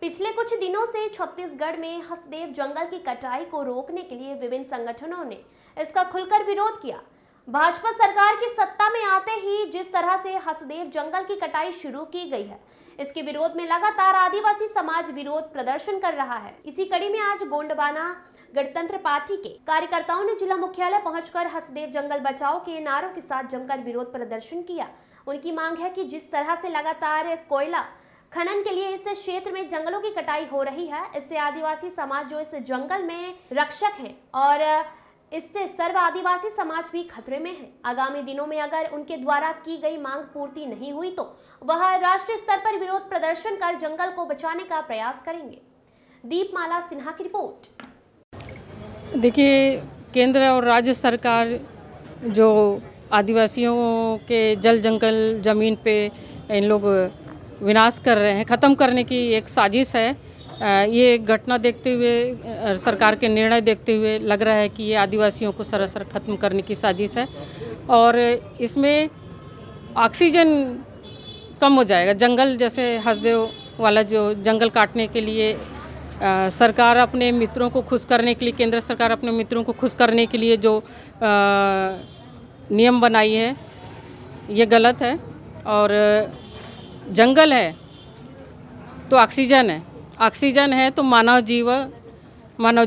पिछले कुछ दिनों से छत्तीसगढ़ में हसदेव जंगल की कटाई को रोकने के लिए विभिन्न संगठनों ने इसका खुलकर विरोध किया। भाजपा सरकार की सत्ता में आते ही जिस तरह से हसदेव जंगल की कटाई शुरू की गई है, इसके विरोध में लगातार आदिवासी समाज विरोध प्रदर्शन कर रहा है। इसी कड़ी में आज गोंडवाना गणतंत्र पार्टी के कार्यकर्ताओं ने जिला मुख्यालय पहुंचकर हसदेव जंगल बचाओ के नारों के साथ जमकर विरोध प्रदर्शन किया। उनकी मांग है कि जिस तरह से लगातार कोयला खनन के लिए इस क्षेत्र में जंगलों की कटाई हो रही है, इससे आदिवासी समाज जो इस जंगल में रक्षक हैं और इससे सर्व आदिवासी समाज भी खतरे में है। आगामी दिनों में अगर उनके द्वारा की गई मांग पूर्ति नहीं हुई तो वह राष्ट्रीय स्तर पर विरोध प्रदर्शन कर जंगल को बचाने का प्रयास करेंगे। दीपमाला सिन्हा की रिपोर्ट। देखिए, केंद्र और राज्य सरकार जो आदिवासियों के जल जंगल ज़मीन पे इन लोग विनाश कर रहे हैं, ख़त्म करने की एक साजिश है। ये घटना देखते हुए, सरकार के निर्णय देखते हुए लग रहा है कि ये आदिवासियों को सरासर ख़त्म करने की साजिश है और इसमें ऑक्सीजन कम हो जाएगा। जंगल जैसे हसदेव वाला जो जंगल काटने के लिए सरकार अपने मित्रों को खुश करने के लिए, केंद्र सरकार अपने मित्रों को खुश करने के लिए जो नियम बनाई है, ये गलत है। और जंगल है तो ऑक्सीजन है, ऑक्सीजन है तो मानव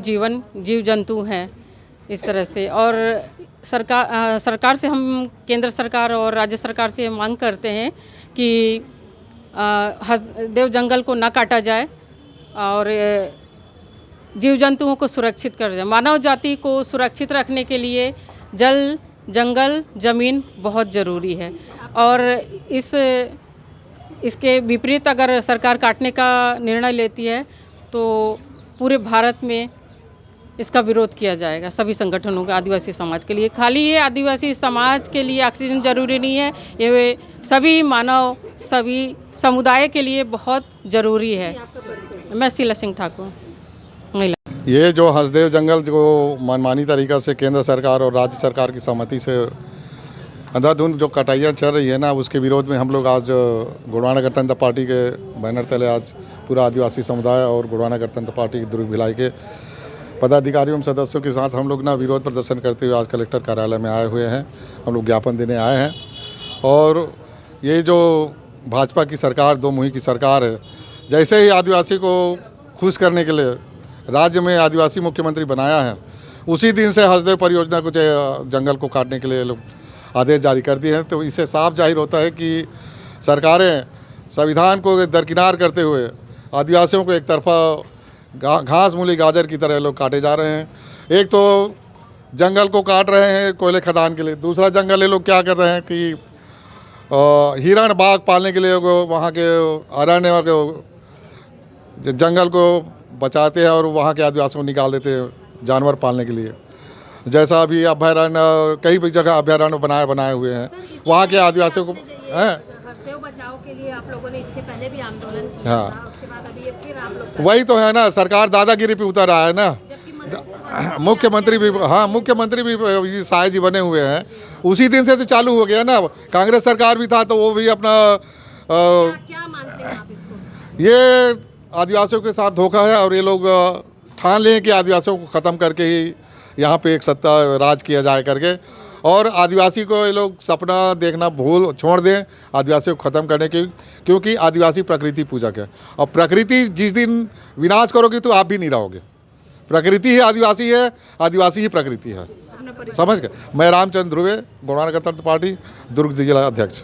जीवन, जीव जंतु हैं इस तरह से। और सरकार से हम, केंद्र सरकार और राज्य सरकार से मांग करते हैं कि हसदेव जंगल को ना काटा जाए और जीव जंतुओं को सुरक्षित कर जाए। मानव जाति को सुरक्षित रखने के लिए जल, जंगल, ज़मीन बहुत ज़रूरी है और इसके विपरीत अगर सरकार काटने का निर्णय लेती है तो पूरे भारत में इसका विरोध किया जाएगा सभी संगठनों के, आदिवासी समाज के लिए। खाली ये आदिवासी समाज के लिए ऑक्सीजन ज़रूरी नहीं है, ये सभी मानव, सभी समुदाय के लिए बहुत ज़रूरी है। मैं शीला सिंह ठाकुर, महिला। ये जो हसदेव जंगल जो मनमानी तरीक़ा से केंद्र सरकार और राज्य सरकार की सहमति से अंधाधुंध जो कटाइयाँ चल रही है ना, उसके विरोध में हम लोग आज गोंडवाना गणतंत्र पार्टी के बैनर तले आज पूरा आदिवासी समुदाय और गोंडवाना गणतंत्र पार्टी की दुर्ग भिलाई के पदाधिकारियों एवं सदस्यों के साथ हम लोग ना विरोध प्रदर्शन करते हुए आज कलेक्टर कार्यालय में आए हुए हैं। हम लोग ज्ञापन देने आए हैं और ये जो भाजपा की सरकार, दो मुही की सरकार है, जैसे ही आदिवासी को खुश करने के लिए राज्य में आदिवासी मुख्यमंत्री बनाया है, उसी दिन से हसदेव परियोजना को जंगल को काटने के लिए लोग आदेश जारी कर दिए हैं। तो इससे साफ जाहिर होता है कि सरकारें संविधान को दरकिनार करते हुए आदिवासियों को एक तरफा घास मूली गाजर की तरह लोग काटे जा रहे हैं। एक तो जंगल को काट रहे हैं कोयले खदान के लिए, दूसरा जंगल ये लोग क्या कर रहे हैं कि हिरण बाघ पालने के लिए वहाँ के अरण्य के जंगल को बचाते हैं और वहाँ के आदिवासियों को निकाल देते हैं जानवर पालने के लिए। जैसा अभी अभयारण्य, कई भी जगह अभयारण्य बनाए हुए हैं, वहाँ के आदिवासियों को हसदेव बचाओ के लिए आप लोगों ने इसके पहले भी आंदोलन किया था, उसके बाद अभी ये फिर आप लोग, वही तो है ना, सरकार दादागिरी पे उतर रहा है ना। मुख्यमंत्री भी, हाँ, मुख्यमंत्री भी साय जी बने हुए हैं। उसी दिन से तो चालू हो गया ना। कांग्रेस सरकार भी था तो वो भी अपना क्या मानते हैं आप इसको? ये आदिवासियों के साथ धोखा है और ये लोग ठान लें कि आदिवासियों को ख़त्म करके ही यहाँ पे एक सत्ता राज किया जाए करके, और आदिवासी को ये लोग सपना देखना छोड़ दें आदिवासियों को ख़त्म करने की, क्योंकि आदिवासी प्रकृति पूजक है और प्रकृति जिस दिन विनाश करोगे तो आप भी नहीं रहोगे। प्रकृति ही आदिवासी है, आदिवासी ही प्रकृति है, समझ गए। मैं रामचंद्र ध्रुवे, गोंडवाना गणतंत्र पार्टी दुर्ग जिला अध्यक्ष।